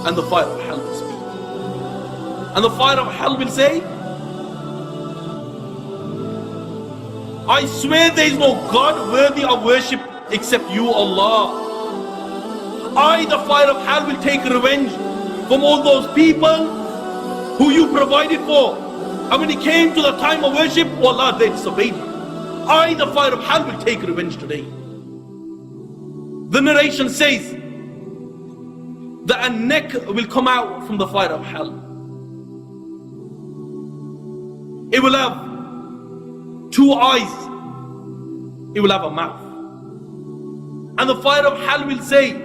And the fire of hell will speak. And the fire of hell will say, I swear there is no God worthy of worship except you, Allah. I, the fire of hell, will take revenge from all those people who you provided for. And when it came to the time of worship, oh Allah, they disobeyed you. I, the fire of hell, will take revenge today. The narration says that a neck will come out from the fire of hell. It will have 2 eyes. It will have a mouth. And the fire of hell will say,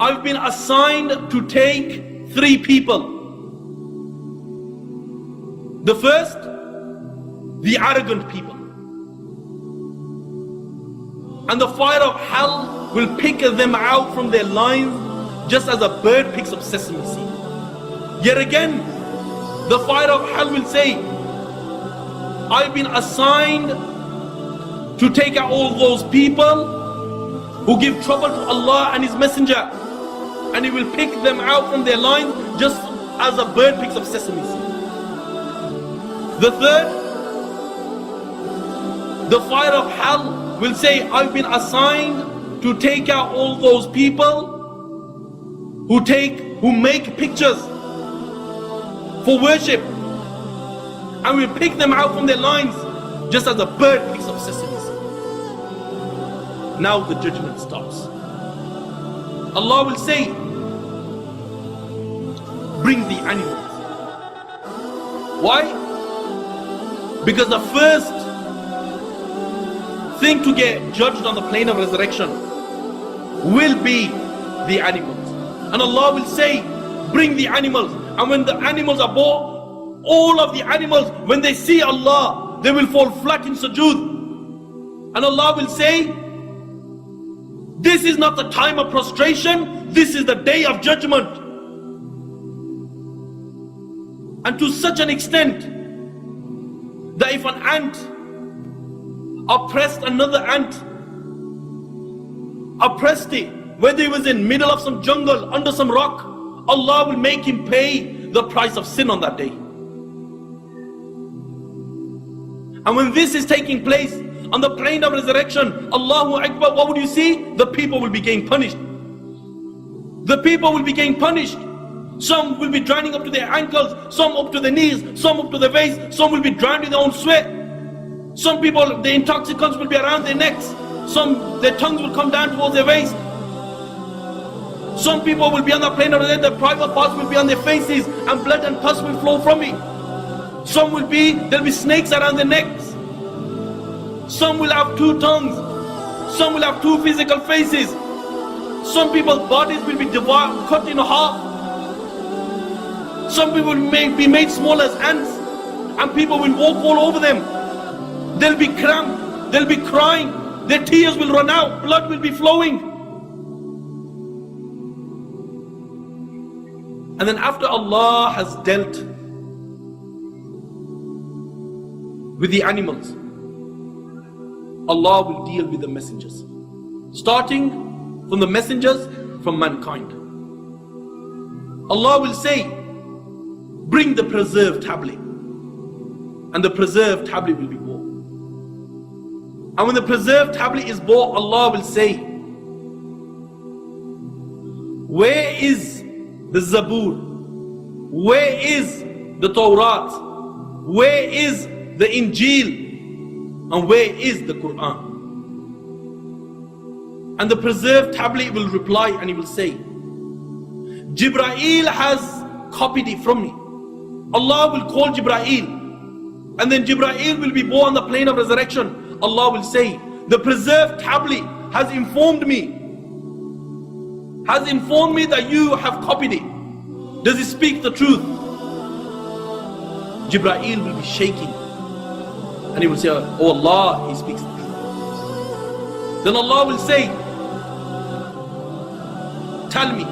I've been assigned to take 3 people. The first, the arrogant people. And the fire of hell will pick them out from their lines just as a bird picks up sesame seed. Yet again, the fire of hell will say, I've been assigned to take out all those people who give trouble to Allah and His Messenger. And He will pick them out from their lines just as a bird picks up sesame seed. The third, the fire of hell will say, I've been assigned to take out all those people who make pictures for worship, and we'll pick them out from their lines just as a bird picks up sesame seed. Now the judgment starts. Allah will say, bring the animals. Why? Because the first thing to get judged on the plane of resurrection will be the animals. And Allah will say, bring the animals. And when the animals are brought, all of the animals, when they see Allah, they will fall flat in sujood. And Allah will say, this is not the time of prostration, this is the day of judgment. And to such an extent that if an ant oppressed another ant, oppressed it, whether he was in middle of some jungle, under some rock, Allah will make him pay the price of sin on that day. And when this is taking place on the plane of resurrection, Allahu Akbar, what would you see? The people will be getting punished. The people will be getting punished. Some will be drowning up to their ankles, some up to their knees, some up to their waist, some will be drowned in their own sweat. Some people, the intoxicants will be around their necks, some, their tongues will come down towards their waist. Some people will be on the plane of resurrection, their private parts will be on their faces, and blood and pus will flow from it. Some will be, there'll be snakes around their necks. Some will have 2 tongues. Some will have 2 physical faces. Some people's bodies will be devoured, cut in half. Some people may be made small as ants, and people will walk all over them. They'll be cramped, they'll be crying, their tears will run out, blood will be flowing. And then after Allah has dealt with the animals, Allah will deal with the messengers, starting from the messengers from mankind. Allah will say, bring the preserved tablet, and the preserved tablet will be brought. And when the preserved tablet is brought, Allah will say, where is the Zabur? Where is the Tawrat? Where is the Injil? And where is the Quran? And the preserved tablet will reply and he will say, Jibreel has copied it from me. Allah will call Jibreel, and then Jibreel will be born on the plane of resurrection. Allah will say, the preserved tablet has informed me that you have copied it. Does it speak the truth? Jibreel will be shaking, and he will say, oh Allah, he speaks the truth. Then Allah will say, tell me,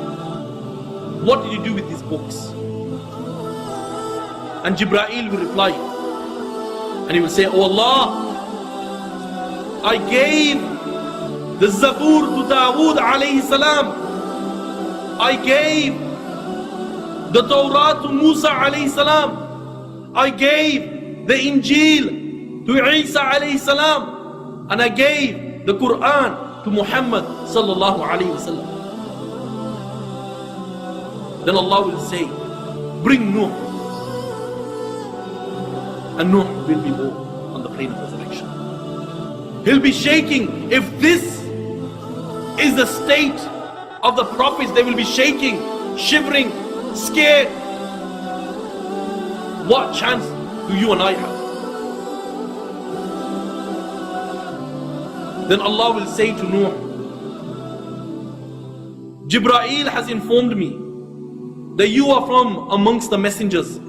what did you do with these books? And Jibreel will reply, and he will say, oh Allah, I gave the Zabur to Dawood alayhi salam. I gave the Torah to Musa alayhi salam. I gave the Injil to Isa alayhi salam. And I gave the Quran to Muhammad sallallahu alayhi wasallam. Then Allah will say, bring Nuh. And Nuh will be born on the plane of resurrection. He'll be shaking. If this is the state of the prophets, they will be shaking, shivering, scared. What chance do you and I have? Then Allah will say to Nuh, Jibreel has informed me that you are from amongst the messengers.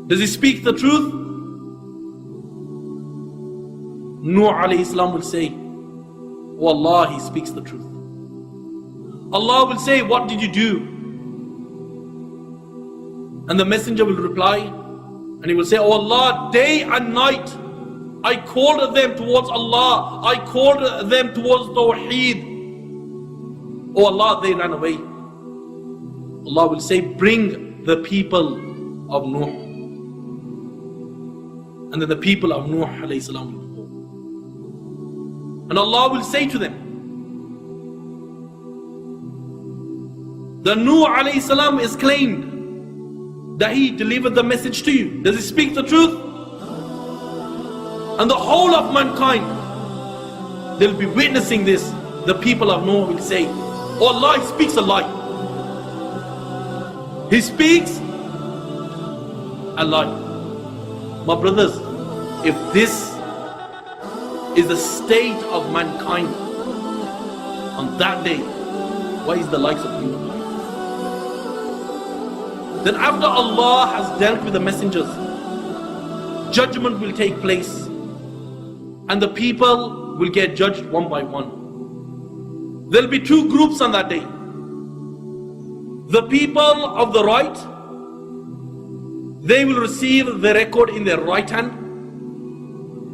Does he speak the truth? Nuh alayhi salam will say, oh Allah, he speaks the truth. Allah will say, what did you do? And the messenger will reply, and he will say, oh Allah, day and night I called them towards Allah, I called them towards Tawheed. Oh Allah, they ran away. Allah will say, bring the people of Nuh. And then the people of Nuh alayhi salam will go. And Allah will say to them, the Nuh alayhi salam is claimed that he delivered the message to you. Does he speak the truth? And the whole of mankind, they'll be witnessing this. The people of Noah will say, oh Allah, he speaks a lie. He speaks a lie. My brothers, if this is the state of mankind on that day, what is the likes of you and I? Then after Allah has dealt with the messengers, judgment will take place, and the people will get judged one by one. There'll be two groups on that day. The people of the right, they will receive the record in their right hand,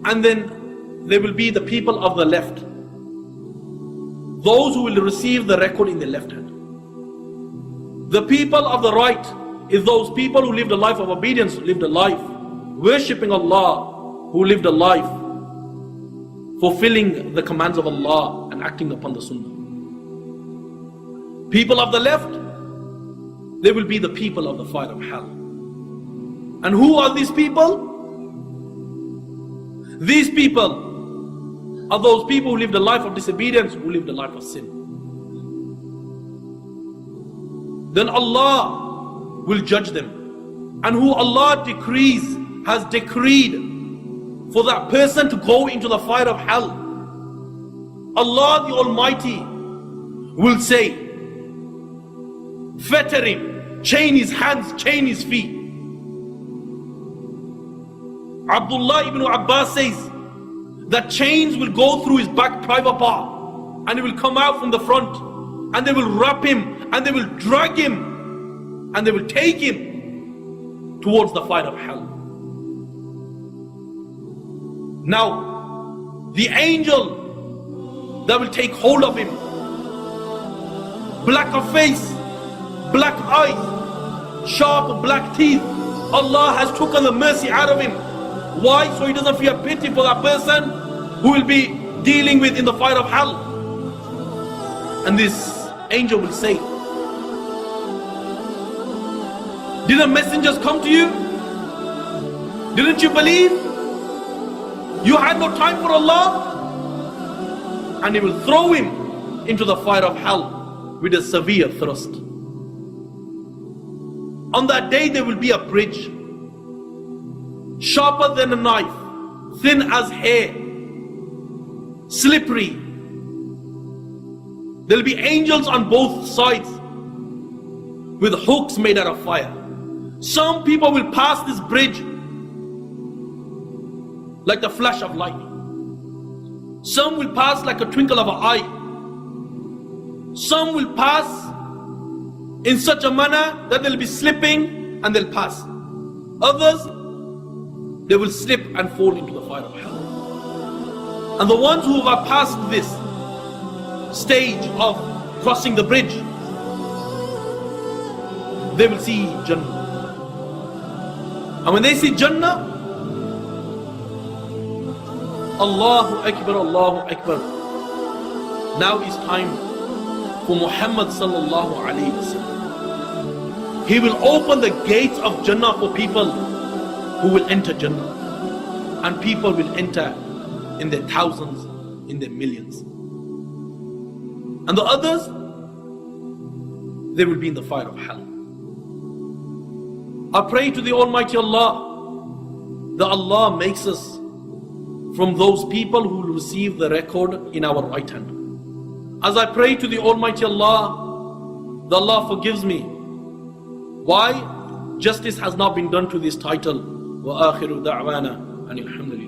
and then there will be the people of the left, those who will receive the record in their left hand. The people of the right is those people who lived a life of obedience, who lived a life worshipping Allah, who lived a life fulfilling the commands of Allah and acting upon the Sunnah. People of the left, they will be the people of the fire of hell. And who are these people? These people are those people who lived a life of disobedience, who lived a life of sin. Then Allah will judge them. And who Allah has decreed for that person to go into the fire of hell, Allah the Almighty will say, fetter him, chain his hands, chain his feet. Abdullah ibn Abbas says that chains will go through his back private part, and it will come out from the front, and they will wrap him, and they will drag him, and they will take him towards the fire of hell. Now, the angel that will take hold of him, black of face, black eyes, sharp black teeth, Allah has taken the mercy out of him. Why? So he doesn't feel pity for that person who will be dealing with in the fire of hell. And this angel will say, didn't messengers come to you? Didn't you believe? You had no time for Allah? And he will throw him into the fire of hell with a severe thrust. On that day there will be a bridge, sharper than a knife, thin as hair, slippery. There will be angels on both sides with hooks made out of fire. Some people will pass this bridge like the flash of lightning. Some will pass like a twinkle of an eye. Some will pass in such a manner that they'll be slipping and they'll pass. Others, they will slip and fall into the fire of hell. And the ones who have passed this stage of crossing the bridge, they will see Jannah. And when they see Jannah, Allahu Akbar, Allahu Akbar. Now is time for Muhammad sallallahu alayhi wa sallam. He will open the gates of Jannah for people who will enter Jannah. And people will enter in their thousands, in their millions. And the others, they will be in the fire of hell. I pray to the Almighty Allah that Allah makes us from those people who will receive the record in our right hand. As I pray to the Almighty Allah that Allah forgives me. Why? Justice has not been done to this title. وَآخِرُ دَعْوَانَا أَنِ الْحَمْدُ